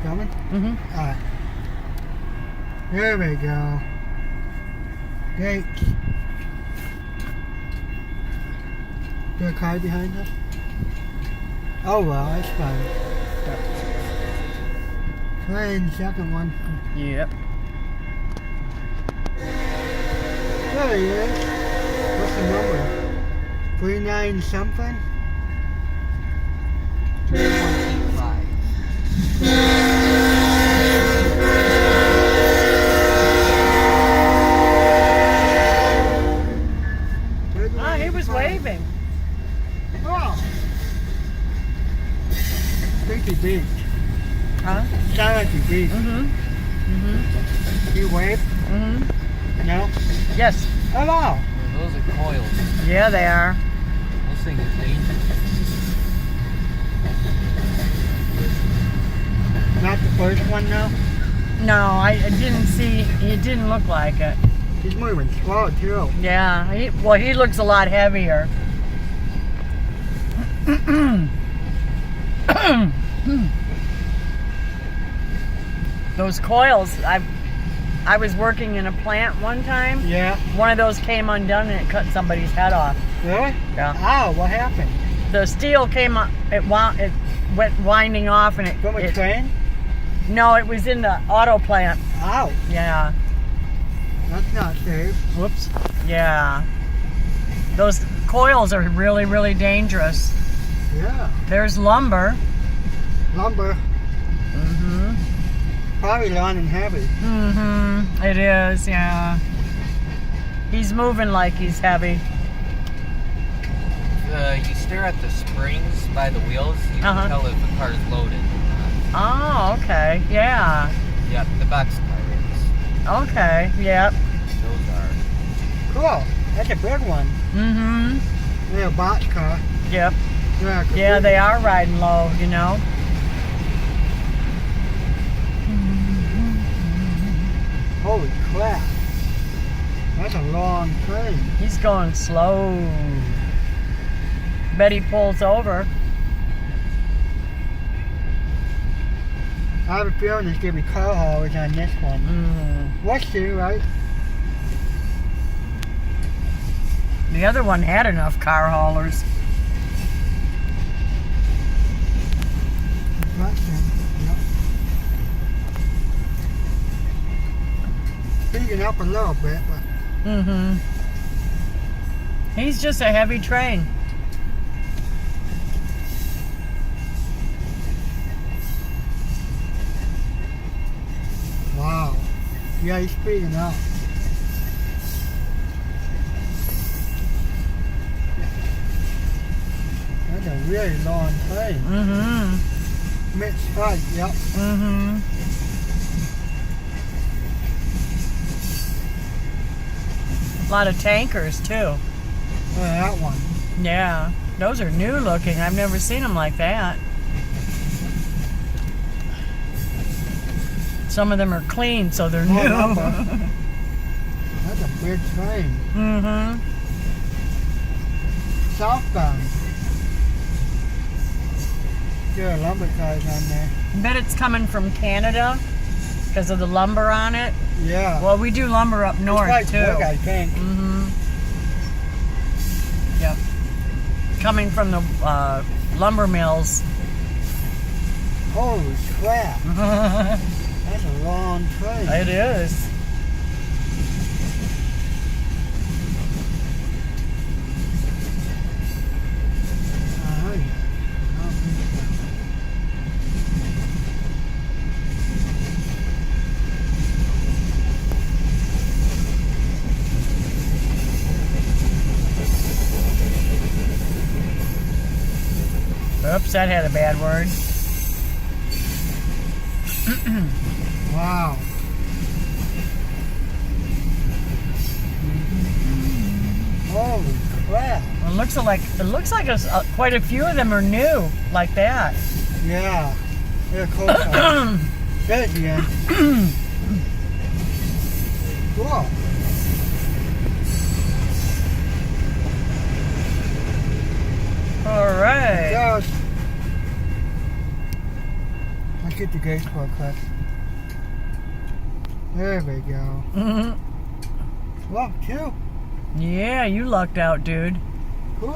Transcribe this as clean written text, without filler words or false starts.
coming? Mm-hmm. Alright. There we go. Great. Is there a car behind us? Oh well, that's fine. Train, second one. Yep. There he is. What's the number? 39 something? 3185. Ah, he was waving. Oh! I think he beat. Huh? Sound like he beat. Mm-hmm. Mm-hmm. He waved? Mm-hmm. No? Yes. Hello! Those are coils. Yeah, they are. Those things are dangerous. Not the first one though? No, I didn't see. It didn't look like it. He's moving slow too. Yeah. He looks a lot heavier. Those coils. I was working in a plant one time. Yeah. One of those came undone and it cut somebody's head off. Really? Yeah. Ow, what happened? The steel came up. It went winding off and From a train? No, it was in the auto plant. Ow. Yeah. That's not safe. Whoops. Yeah. Those coils are really, really dangerous. Yeah. There's lumber. Lumber. Mm-hmm. Probably long and heavy. Mm-hmm. It is, yeah. He's moving like he's heavy. You stare at the springs by the wheels, you Uh-huh. can tell if the car's loaded. Oh, okay. Yeah. Yep, the box car is. Okay. Yep. Those are. Cool. That's a big one. Mm-hmm. They're a box car. Yep. Yeah, Yeah, they are riding low, you know. Holy crap. That's a long train. He's going slow. Bet he pulls over. I have a feeling there's going to be car haulers on this one. We'll see, right? The other one had enough car haulers. Yep. Speeding up a little bit, but Mm-hmm. He's just a heavy train. wow. Yeah, he's speeding up. That's a really long train. Mm-hmm. Mid-strike, yep. Mm-hmm. A lot of tankers, too. Look at that one. Yeah. Those are new looking. I've never seen them like that. Some of them are clean, so they're new. Lumber. That's a big train. Mm-hmm. Southbound. There are lumber cars on there. I bet it's coming from Canada because of the lumber on it. Yeah. Well, we do lumber up north, it's like too. wood, I think. Mm-hmm. Yep. Coming from the lumber mills. Holy crap. That's a long train. It is. Oh, yeah. I don't think so. Oops, that had a bad word. Wow. Holy crap. It looks like quite a few of them are new, like that. Yeah. They're cool cars. There's the end. Cool. All right. Goes. Let's get the gates for a clip. There we go. Mm-hmm. Look, two. Yeah, you lucked out, dude. Cool.